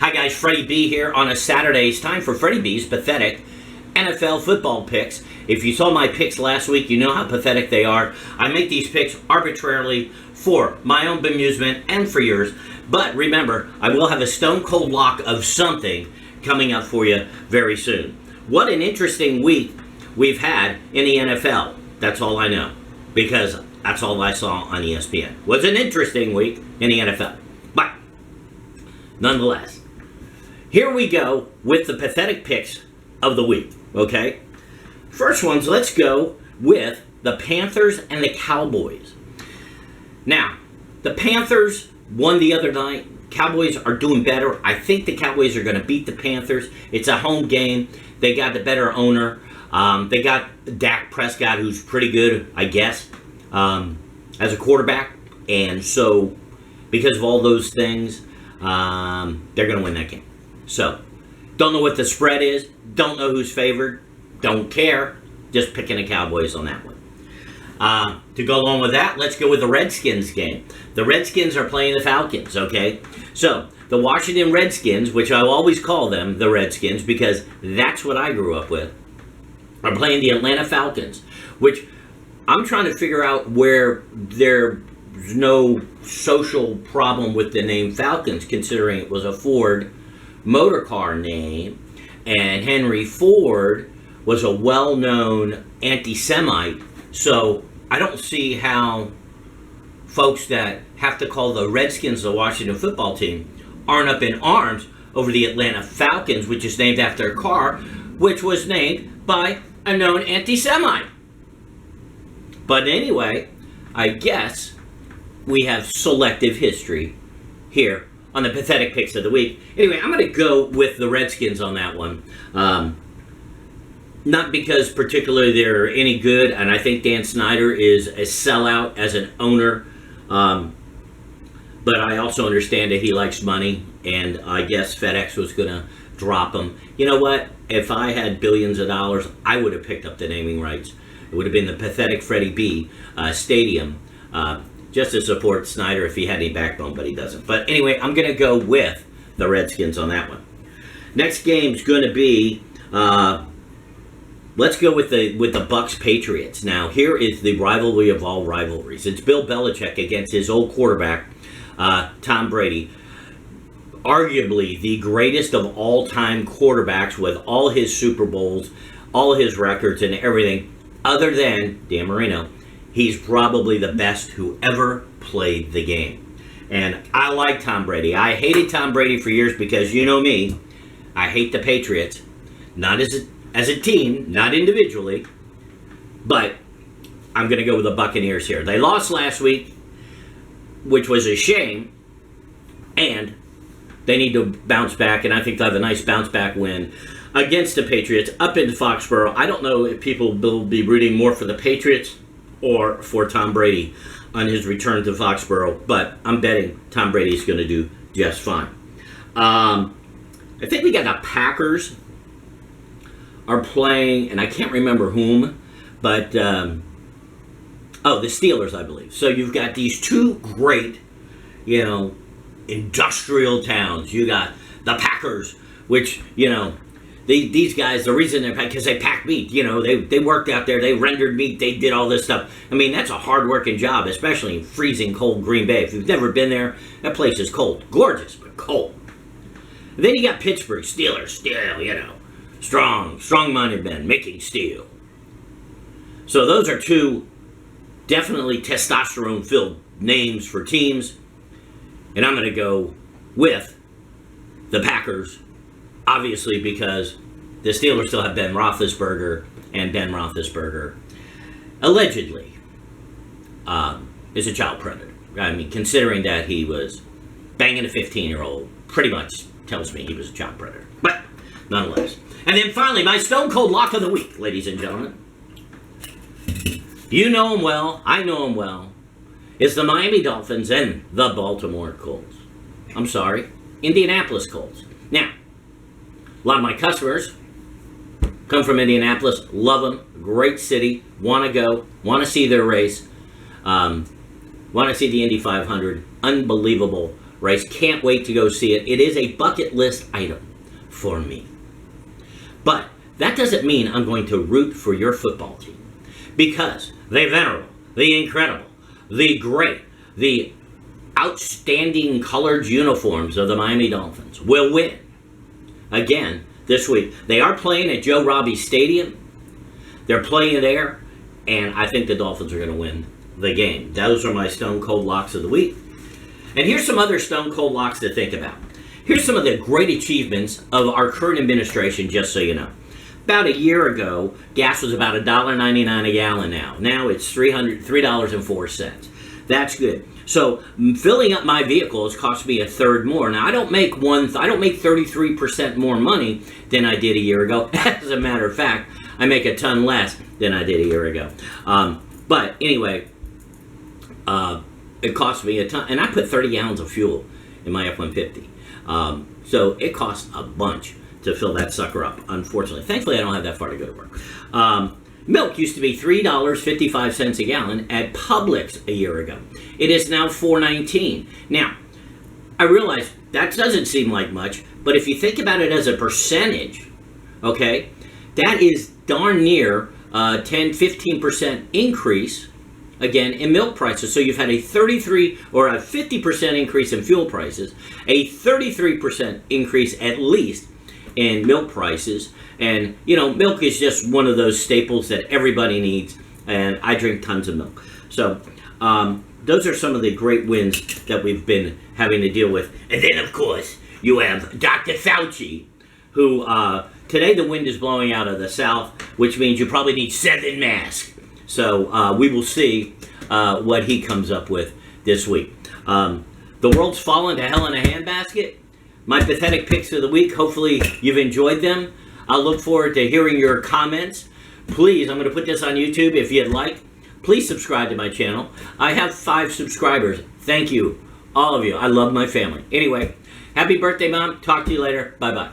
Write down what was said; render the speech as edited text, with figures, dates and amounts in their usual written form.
Hi guys, Freddy B here on a Saturday. It's time for Freddy B's pathetic NFL football picks. If you saw my picks last week, you know how pathetic they are. I make these picks arbitrarily for my own amusement and for yours. But remember, I will have a stone cold lock of something coming up for you very soon. What an interesting week we've had in the NFL. That's all I know, because that's all I saw on ESPN. Was an interesting week in the NFL. But nonetheless, here we go with the pathetic picks of the week, okay? First ones, let's go with the Panthers and the Cowboys. Now, the Panthers won the other night. Cowboys are doing better. I think the Cowboys are going to beat the Panthers. It's a home game. They got the better owner. They got Dak Prescott, who's pretty good, I guess, as a quarterback. And so, because of all those things, they're going to win that game. So, don't know what the spread is. Don't know who's favored. Don't care. Just picking the Cowboys on that one. To go along with that, let's go with the Redskins game. The Redskins are playing the Falcons, okay? So, the Washington Redskins, which I always call them the Redskins because that's what I grew up with, are playing the Atlanta Falcons, which I'm trying to figure out where there's no social problem with the name Falcons, considering it was a Ford motor car name, and Henry Ford was a well-known anti-Semite. So I don't see how folks that have to call the Redskins the Washington football team aren't up in arms over the Atlanta Falcons, which is named after a car, which was named by a known anti-Semite. But anyway, I guess we have selective history here on the pathetic picks of the week. Anyway, I'm going to go with the Redskins on that one. Not because particularly they're any good, and I think Dan Snyder is a sellout as an owner. But I also understand that he likes money, and I guess FedEx was going to drop him. You know what? If I had billions of dollars, I would have picked up the naming rights. It would have been the pathetic Freddy B Stadium, just to support Snyder if he had any backbone, but he doesn't. But anyway, I'm going to go with the Redskins on that one. Next game's going to be, let's go with the Bucks Patriots. Now, here is the rivalry of all rivalries. It's Bill Belichick against his old quarterback, Tom Brady. Arguably the greatest of all-time quarterbacks with all his Super Bowls, all his records and everything, other than Dan Marino. He's probably the best who ever played the game. And I like Tom Brady. I hated Tom Brady for years because, you know me, I hate the Patriots. Not as a team, not individually, but I'm going to go with the Buccaneers here. They lost last week, which was a shame, and they need to bounce back, and I think they'll have a nice bounce-back win against the Patriots up in Foxborough. I don't know if people will be rooting more for the Patriots or for Tom Brady on his return to Foxborough, but I'm betting Tom Brady's going to do just fine. I think we got the Packers are playing, and I can't remember whom, but, the Steelers, I believe. So you've got these two great, industrial towns. You got the Packers, which, these guys, the reason they're because they pack meat, they worked out there, they rendered meat, they did all this stuff. I mean, that's a hard-working job, especially in freezing cold Green Bay. If you've never been there, that place is cold. Gorgeous, but cold. And then you got Pittsburgh, Steelers, steel, strong-minded men making steel. So those are two definitely testosterone-filled names for teams. And I'm going to go with the Packers, obviously, because the Steelers still have Ben Roethlisberger, and Ben Roethlisberger allegedly is a child predator. I mean, considering that he was banging a 15-year-old, pretty much tells me he was a child predator. But nonetheless. And then finally, my stone cold lock of the week, ladies and gentlemen. You know him well, I know him well. It's the Miami Dolphins and the Baltimore Colts. I'm sorry, Indianapolis Colts. Now, a lot of my customers come from Indianapolis, love them, great city, want to go, want to see their race, want to see the Indy 500, unbelievable Rice, can't wait to go see it. It is a bucket list item for me. But that doesn't mean I'm going to root for your football team, because the venerable, the incredible, the great, the outstanding colored uniforms of the Miami Dolphins will win again this week. They are playing at Joe Robbie Stadium. They're playing there, and I think the Dolphins are going to win the game. Those are my stone cold locks of the week. And here's some other stone cold locks to think about. Here's some of the great achievements of our current administration, just so you know. About a year ago, gas was about $1.99 a gallon now. Now it's $3.04. That's good. So filling up my vehicle has cost me a third more. Now I don't make 33% more money than I did a year ago. As a matter of fact, I make a ton less than I did a year ago. But anyway, it cost me a ton, and I put 30 gallons of fuel in my F-150. So it costs a bunch to fill that sucker up, unfortunately. Thankfully, I don't have that far to go to work. Milk used to be $3.55 a gallon at Publix a year ago. It is now $4.19. Now, I realize that doesn't seem like much, but if you think about it as a percentage, okay, that is darn near 10-15% increase, again, in milk prices. So you've had a 33 or a 50% increase in fuel prices, a 33% increase at least in milk prices. And, you know, milk is just one of those staples that everybody needs, and I drink tons of milk. So those are some of the great wins that we've been having to deal with. And then, of course, you have Dr. Fauci, who today the wind is blowing out of the south, which means you probably need 7 masks. So we will see what he comes up with this week. The world's fallen to hell in a handbasket. My pathetic picks of the week. Hopefully you've enjoyed them. I'll look forward to hearing your comments. Please, I'm going to put this on YouTube if you'd like. Please subscribe to my channel. I have 5 subscribers. Thank you, all of you. I love my family. Anyway, happy birthday, Mom. Talk to you later. Bye-bye.